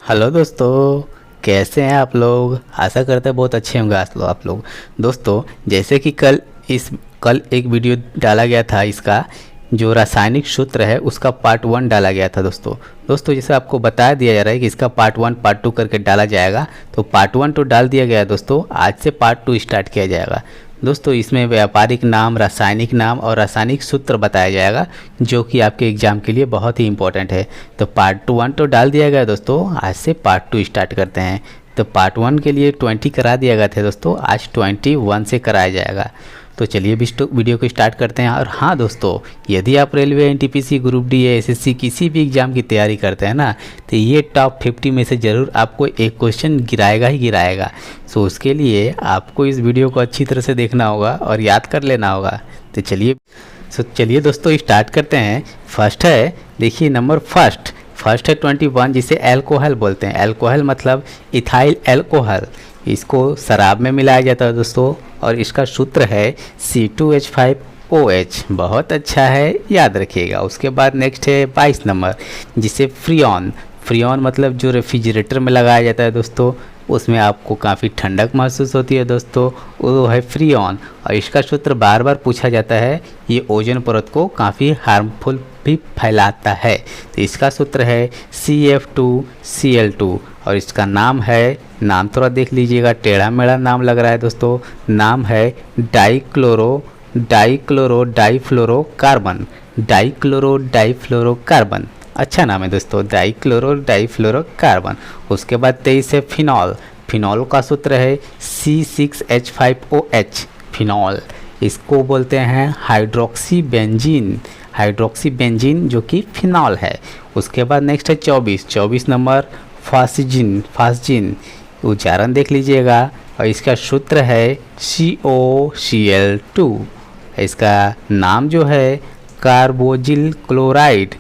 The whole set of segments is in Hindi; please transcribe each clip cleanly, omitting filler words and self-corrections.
हेलो दोस्तों, कैसे हैं आप लोग। आशा करते हैं बहुत अच्छे होंगे आप लोग। दोस्तों, जैसे कि कल एक वीडियो डाला गया था, इसका जो रासायनिक सूत्र है उसका पार्ट 1 डाला गया था। दोस्तों जैसे आपको बता दिया जा रहा है कि इसका पार्ट 1 पार्ट 2 करके डाला जाएगा। तो पार्ट 1 तो डाल दिया गया है दोस्तों, आज से पार्ट 2 स्टार्ट किया जाएगा। दोस्तों इसमें व्यापारिक नाम, रासायनिक नाम और रासायनिक सूत्र बताया जाएगा, जो कि आपके एग्जाम के लिए बहुत ही इंपॉर्टेंट है। तो पार्ट 1 तो डाल दिया गया दोस्तों, आज से पार्ट 2 स्टार्ट करते हैं। तो पार्ट 1 के लिए 20 करा दिया गया था दोस्तों, आज 21 से कराया जाएगा। तो चलिए वीडियो को स्टार्ट करते हैं। और हाँ दोस्तों, यदि आप रेलवे, एनटीपीसी, ग्रुप डी या एसएससी किसी भी एग्ज़ाम की तैयारी करते हैं ना, तो ये टॉप 50 में से ज़रूर आपको एक क्वेश्चन गिराएगा ही गिराएगा। सो उसके लिए आपको इस वीडियो को अच्छी तरह से देखना होगा और याद कर लेना होगा। तो चलिए दोस्तों स्टार्ट करते हैं। फर्स्ट है, देखिए नंबर फर्स्ट है 21, जिसे अल्कोहल बोलते हैं। अल्कोहल मतलब इथाइल अल्कोहल, इसको शराब में मिलाया जाता है दोस्तों, और इसका सूत्र है C2H5OH। बहुत अच्छा है, याद रखिएगा। उसके बाद नेक्स्ट है 22 नंबर, जिसे फ्रियोन मतलब जो रेफ्रिजरेटर में लगाया जाता है दोस्तों, उसमें आपको काफ़ी ठंडक महसूस होती है दोस्तों, वो है फ्रियोन। और इसका सूत्र बार बार पूछा जाता है, ये ओजोन परत को काफ़ी हार्मफुल भी फैलाता है। तो इसका सूत्र है CF2Cl2, और इसका नाम थोड़ा देख लीजिएगा, टेढ़ा मेढ़ा नाम लग रहा है दोस्तों। नाम है डाइक्लोरो डाइफ्लोरोकार्बन। अच्छा नाम है दोस्तों, डाइफ्लोरोकार्बन। उसके बाद 23 है फिनॉल का सूत्र है C6H5OH। फिनॉल, इसको बोलते हैं हाइड्रोक्सी बेंजीन, जो कि फिनॉल है। उसके बाद नेक्स्ट है 24 नंबर, फास्जिन। उच्चारण देख लीजिएगा, और इसका सूत्र है COCl2। इसका नाम जो है कार्बोजिल क्लोराइड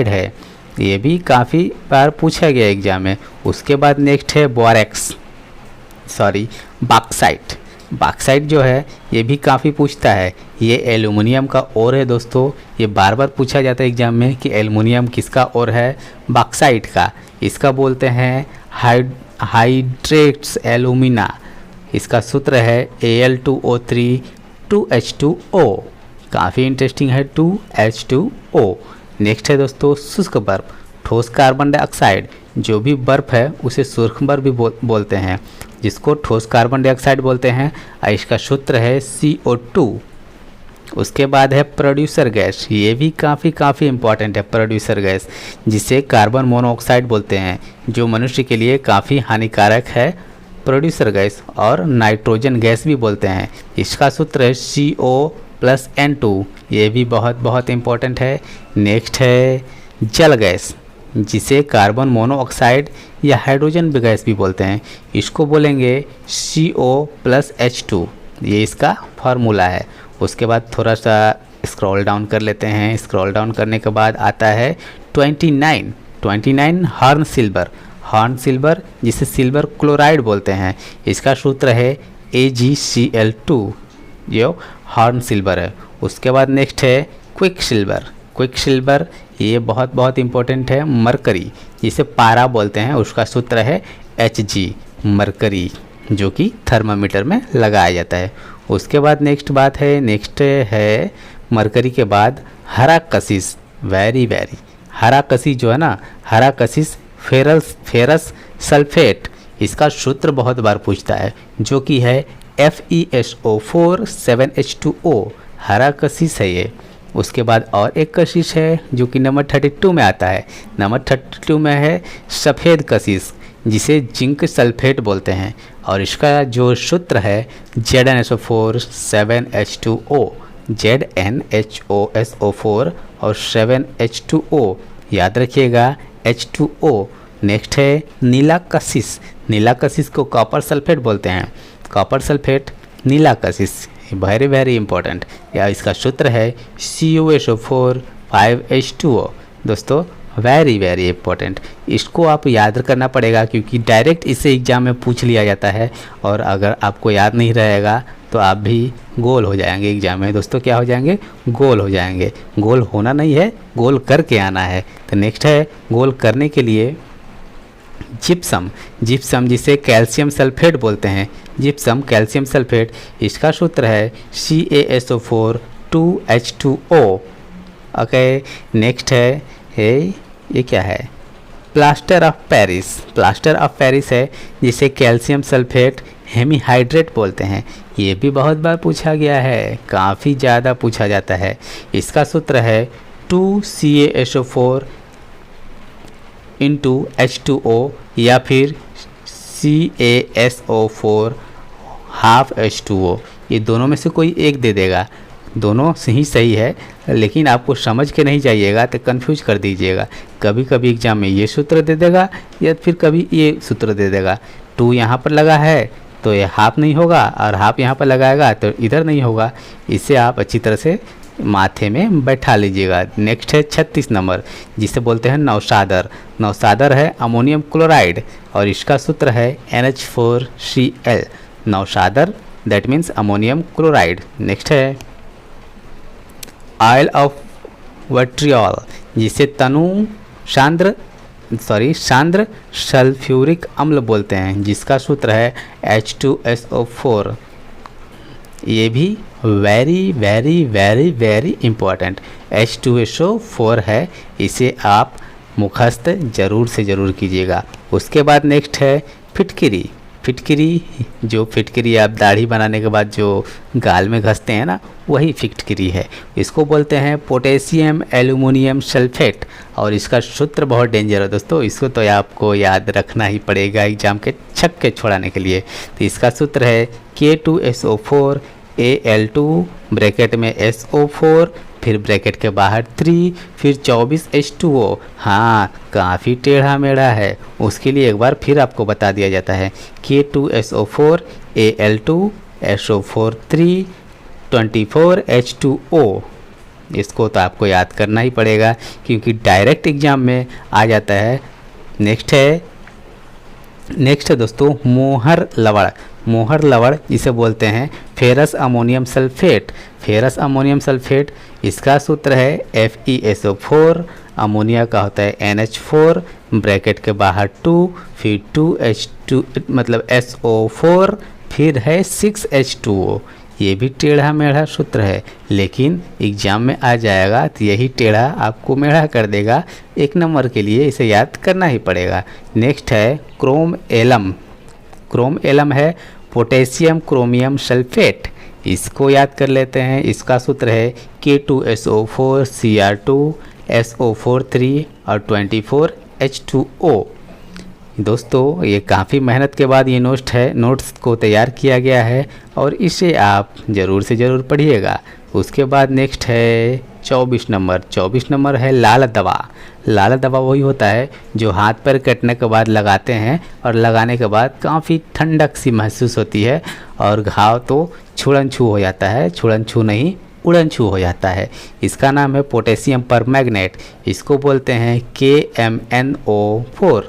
है। ये भी काफ़ी बार पूछा गया एग्जाम में। उसके बाद नेक्स्ट है बॉक्साइट जो है, ये भी काफ़ी पूछता है। ये एल्युमिनियम का ओर है दोस्तों, ये बार बार पूछा जाता है एग्जाम में कि एल्युमिनियम किसका ओर है, बॉक्साइट का। इसका बोलते हैं हाइड्रेट्स एल्यूमिना। इसका सूत्र है Al2O3 2H2O। काफ़ी इंटरेस्टिंग है, 2H2O। नेक्स्ट है दोस्तों शुष्क बर्फ, ठोस कार्बन डाइऑक्साइड। जो भी बर्फ़ है उसे शुष्क बर्फ भी बोलते हैं, जिसको ठोस कार्बन डाइऑक्साइड बोलते हैं। और इसका सूत्र है CO2। उसके बाद है प्रोड्यूसर गैस, ये भी काफ़ी इंपॉर्टेंट है। प्रोड्यूसर गैस, जिसे कार्बन मोनोऑक्साइड बोलते हैं, जो मनुष्य के लिए काफ़ी हानिकारक है, प्रोड्यूसर गैस। और नाइट्रोजन गैस भी बोलते हैं। इसका सूत्र है CO+N2। ये भी बहुत इंपॉर्टेंट है। नेक्स्ट है जल गैस, जिसे कार्बन मोनोऑक्साइड या हाइड्रोजन गैस भी बोलते हैं। इसको बोलेंगे CO+H2। ये इसका फार्मूला है। उसके बाद थोड़ा सा स्क्रॉल डाउन कर लेते हैं। स्क्रॉल डाउन करने के बाद आता है 29 हॉर्न सिल्वर, जिसे सिल्वर क्लोराइड बोलते हैं। इसका सूत्र है AgCl2, जो हॉर्न सिल्वर है। उसके बाद नेक्स्ट है क्विक सिल्वर, ये बहुत इंपॉर्टेंट है। मरकरी, जिसे पारा बोलते हैं, उसका सूत्र है Hg, मरकरी, जो कि थर्मामीटर में लगाया जाता है। उसके बाद नेक्स्ट है मरकरी के बाद हरा कशिश। हरा कशिश जो है ना, हरा कशिश फेरस सल्फेट। इसका सूत्र बहुत बार पूछता है, जो कि है FeSO4 7H2O। हरा कशिश है ये। उसके बाद और एक कशिश है, जो कि नंबर 32 में आता है। नंबर 32 में है सफ़ेद कशिश, जिसे जिंक सल्फेट बोलते हैं। और इसका जो सूत्र है ZnHO4 7H2O, ZnHOSO4 और 7H2O, याद रखिएगा H2O। नेक्स्ट है नीला कशिश को कॉपर सल्फेट बोलते हैं। कॉपर सल्फेट, नीला कशिश, वेरी इंपॉर्टेंट। या इसका सूत्र है CuSO4 5H2O। दोस्तों वेरी इंपॉर्टेंट, इसको आप याद करना पड़ेगा, क्योंकि डायरेक्ट इसे एग्जाम में पूछ लिया जाता है। और अगर आपको याद नहीं रहेगा तो आप भी गोल हो जाएंगे एग्जाम में। दोस्तों क्या हो जाएंगे? गोल हो जाएंगे। गोल होना नहीं है, गोल करके आना है। तो नेक्स्ट है गोल करने के लिए जिप्सम। जिप्सम जिसे कैल्शियम सल्फेट बोलते हैं, जिप्सम कैल्शियम सल्फेट, इसका सूत्र है CaSO4 2H2O। ओके, नेक्स्ट है ये क्या है? Plaster of Paris. Plaster of Paris है जिसे कैल्शियम सल्फेट हेमीहाइड्रेट बोलते हैं। ये भी बहुत बार पूछा गया है, काफ़ी ज़्यादा पूछा जाता है। इसका सूत्र है 2CaSO4 इंटू H2O या फिर CaSO4 हाफ H2O। ये दोनों में से कोई एक दे देगा, दोनों ही सही है, लेकिन आपको समझ के नहीं जाइएगा तो कंफ्यूज कर दीजिएगा। कभी कभी एग्जाम में ये सूत्र दे देगा या फिर कभी ये सूत्र दे देगा। 2 यहाँ पर लगा है तो ये हाफ नहीं होगा, और हाफ यहाँ पर लगाएगा तो इधर नहीं होगा। इसे आप अच्छी तरह से माथे में बैठा लीजिएगा। नेक्स्ट है 36 नंबर, जिसे बोलते हैं नौशादर। नौशादर है अमोनियम क्लोराइड और इसका सूत्र है NH4Cl। नौशादर that means ammonium chloride. Next है ऑयल ऑफ विट्रियोल, जिसे सांद्र सल्फ्यूरिक अम्ल बोलते हैं, जिसका सूत्र है H2SO4। ये भी very very very very important H2SO4 है, इसे आप मुखस्त ज़रूर से ज़रूर कीजिएगा। उसके बाद नेक्स्ट है फिटकिरी। फिटकिरी, जो फिटकिरी आप दाढ़ी बनाने के बाद जो गाल में घसते हैं ना, वही फिटकिरी है। इसको बोलते हैं पोटेशियम एल्युमिनियम सल्फेट, और इसका सूत्र बहुत डेंजर है दोस्तों, इसको तो आपको याद रखना ही पड़ेगा एग्जाम के छक्के छोड़ाने के लिए। तो इसका सूत्र है K2SO4 Al2 ब्रैकेट में SO4 फिर ब्रैकेट के बाहर 3 फिर 24 H2O। हाँ, काफ़ी टेढ़ा मेढ़ा है, उसके लिए एक बार फिर आपको बता दिया जाता है K2SO4 Al2 SO4 3 24 H2O। इसको तो आपको याद करना ही पड़ेगा क्योंकि डायरेक्ट एग्जाम में आ जाता है। नेक्स्ट है दोस्तों मोहर लवड़। मोहर लवड़ जिसे बोलते हैं ferrous ammonium sulphate. Ferrous ammonium sulphate, इसका सूत्र है FeSO4, अमोनिया का होता है NH4 ब्रैकेट के बाहर 2 फिर 2H2 मतलब SO4 फिर है 6H2O। ये भी टेढ़ा मेढ़ा सूत्र है, लेकिन एग्जाम में आ जाएगा तो यही टेढ़ा आपको मेढ़ा कर देगा। 1 नंबर के लिए इसे याद करना ही पड़ेगा। नेक्स्ट है क्रोम एलम। क्रोम एलम है पोटेशियम क्रोमियम सल्फेट, इसको याद कर लेते हैं। इसका सूत्र है K2SO4 Cr2 SO4 3 और 24 H2O। दोस्तों ये काफ़ी मेहनत के बाद ये नोट्स को तैयार किया गया है और इसे आप ज़रूर से ज़रूर पढ़िएगा। उसके बाद नेक्स्ट है 24 नंबर। 24 नंबर है लाल दवा। लाल दवा वही होता है जो हाथ पर कटने के बाद लगाते हैं और लगाने के बाद काफ़ी ठंडक सी महसूस होती है और घाव तो छुड़न छू हो जाता है, छुड़न छू नहीं उड़न छू हो जाता है। इसका नाम है पोटेशियम परमैंगनेट, इसको बोलते हैं KMNO4।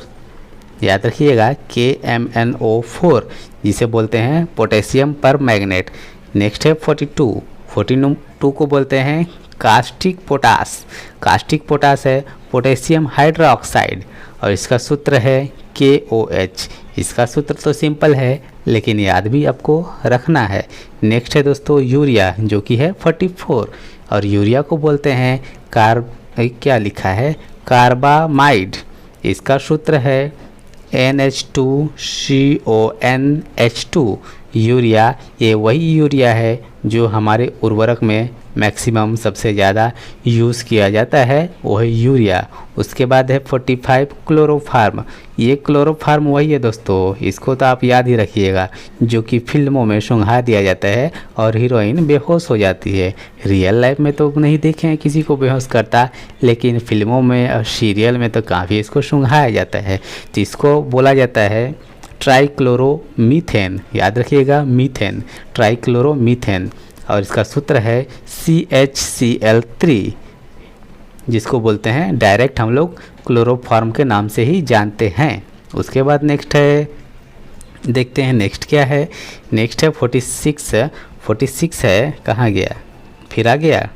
याद रखिएगा KMNO4 जिसे बोलते हैं पोटेशियम परमैंगनेट। नेक्स्ट है 42 को बोलते हैं कास्टिक पोटास। कास्टिक पोटास है पोटेशियम हाइड्रोक्साइड और इसका सूत्र है KOH। इसका सूत्र तो सिंपल है लेकिन याद भी आपको रखना है। नेक्स्ट है दोस्तों यूरिया, जो कि है 44 और यूरिया को बोलते हैं क्या लिखा है कार्बामाइड। इसका सूत्र है NH2CONH2। यूरिया, ये वही यूरिया है जो हमारे उर्वरक में मैक्सिमम सबसे ज़्यादा यूज़ किया जाता है, वही यूरिया। उसके बाद है 45 क्लोरोफार्म। ये क्लोरोफार्म वही है दोस्तों, इसको तो आप याद ही रखिएगा, जो कि फिल्मों में सुंघा दिया जाता है और हीरोइन बेहोश हो जाती है। रियल लाइफ में तो नहीं देखे हैं किसी को बेहोश करता, लेकिन फिल्मों में और सीरियल में तो काफ़ी इसको सुंघाया जाता है। तो इसको बोला जाता है ट्राइक्लोरोमीथेन। याद रखिएगा मीथेन, ट्राइक्लोरोमीथेन, और इसका सूत्र है CHCl3, जिसको बोलते हैं डायरेक्ट हम लोग क्लोरोफॉर्म के नाम से ही जानते हैं। उसके बाद नेक्स्ट है, देखते हैं नेक्स्ट क्या है। नेक्स्ट है 46। 46 है, कहाँ गया, फिर आ गया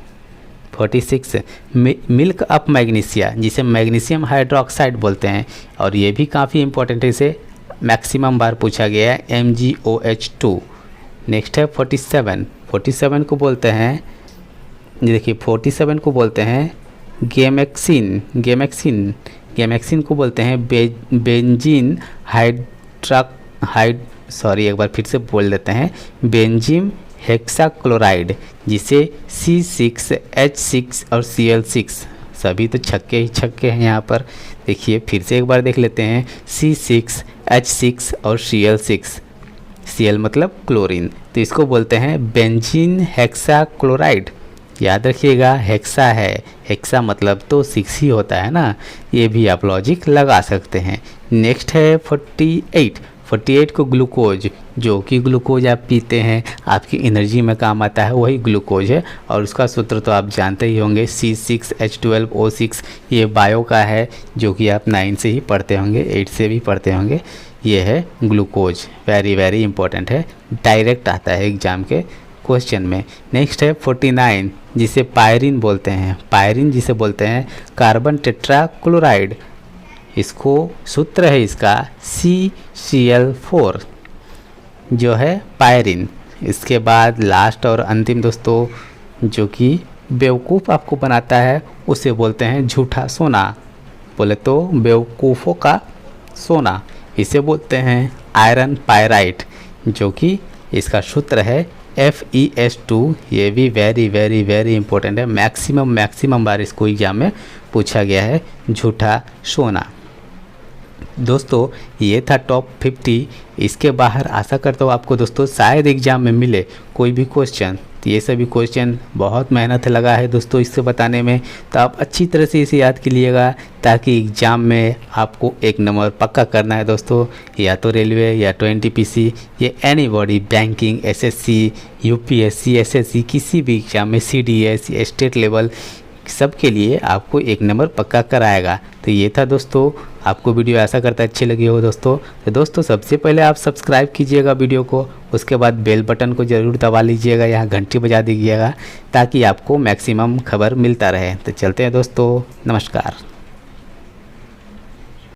46। मिल्क ऑफ मैग्नीशिया, जिसे मैग्नीशियम हाइड्रोक्साइड बोलते हैं, और ये भी काफ़ी इंपॉर्टेंट है, इसे मैक्सिमम बार पूछा गया है, MgOH2। नेक्स्ट है 47 को बोलते हैं, देखिए 47 को बोलते हैं गेमेक्सिन को बोलते हैं बेंजीन एक बार फिर से बोल देते हैं, बेंजीन हेक्साक्लोराइड, जिसे C6H6 और Cl6, सभी तो छक्के ही छक्के हैं यहाँ पर। देखिए फिर से एक बार देख लेते हैं, C6H6 और Cl6, Cl मतलब क्लोरीन, तो इसको बोलते हैं बेंजीन हेक्साक्लोराइड। याद रखिएगा, हेक्सा है, हेक्सा मतलब तो 6 ही होता है ना, ये भी आप लॉजिक लगा सकते हैं। नेक्स्ट है 48 को ग्लूकोज, जो कि ग्लूकोज आप पीते हैं, आपकी एनर्जी में काम आता है, वही ग्लूकोज है, और उसका सूत्र तो आप जानते ही होंगे, C6H12O6। ये बायो का है, जो कि आप 9 से ही पढ़ते होंगे, 8 से भी पढ़ते होंगे। ये है ग्लूकोज, वेरी इंपॉर्टेंट है, डायरेक्ट आता है एग्जाम के क्वेश्चन में। नेक्स्ट है 49, जिसे पायरिन बोलते हैं, जिसे बोलते हैं कार्बन टेट्राक्लोराइड, इसको सूत्र है इसका CCl4, जो है पायरिन। इसके बाद लास्ट और अंतिम दोस्तों, जो कि बेवकूफ़ आपको बनाता है, उसे बोलते हैं झूठा सोना, बोले तो बेवकूफ़ों का सोना, इसे बोलते हैं आयरन पायराइट, जो कि इसका सूत्र है FeS2। ये भी वेरी इंपॉर्टेंट है, मैक्सिमम बार इसको एग्जाम में पूछा गया है, झूठा सोना। दोस्तों ये था टॉप 50। इसके बाहर आशा करता हूँ आपको दोस्तों शायद एग्जाम में मिले कोई भी क्वेश्चन, तो ये सभी क्वेश्चन बहुत मेहनत लगा है दोस्तों इससे बताने में, तो आप अच्छी तरह से इसे याद कीजिएगा, ताकि एग्ज़ाम में आपको 1 नंबर पक्का करना है दोस्तों, या तो रेलवे या तो NTPC, ये anybody, banking, SSC, UPSC, SSC, किसी भी एग्ज़ाम में, CDS या स्टेट लेवल, सबके लिए आपको 1 नंबर पक्का कराएगा। तो ये था दोस्तों, आपको वीडियो ऐसा करता अच्छी लगी हो दोस्तों, तो दोस्तों सबसे पहले आप सब्सक्राइब कीजिएगा वीडियो को, उसके बाद बेल बटन को ज़रूर दबा लीजिएगा, यहाँ घंटी बजा दीजिएगा, ताकि आपको मैक्सिमम खबर मिलता रहे। तो चलते हैं दोस्तों, नमस्कार।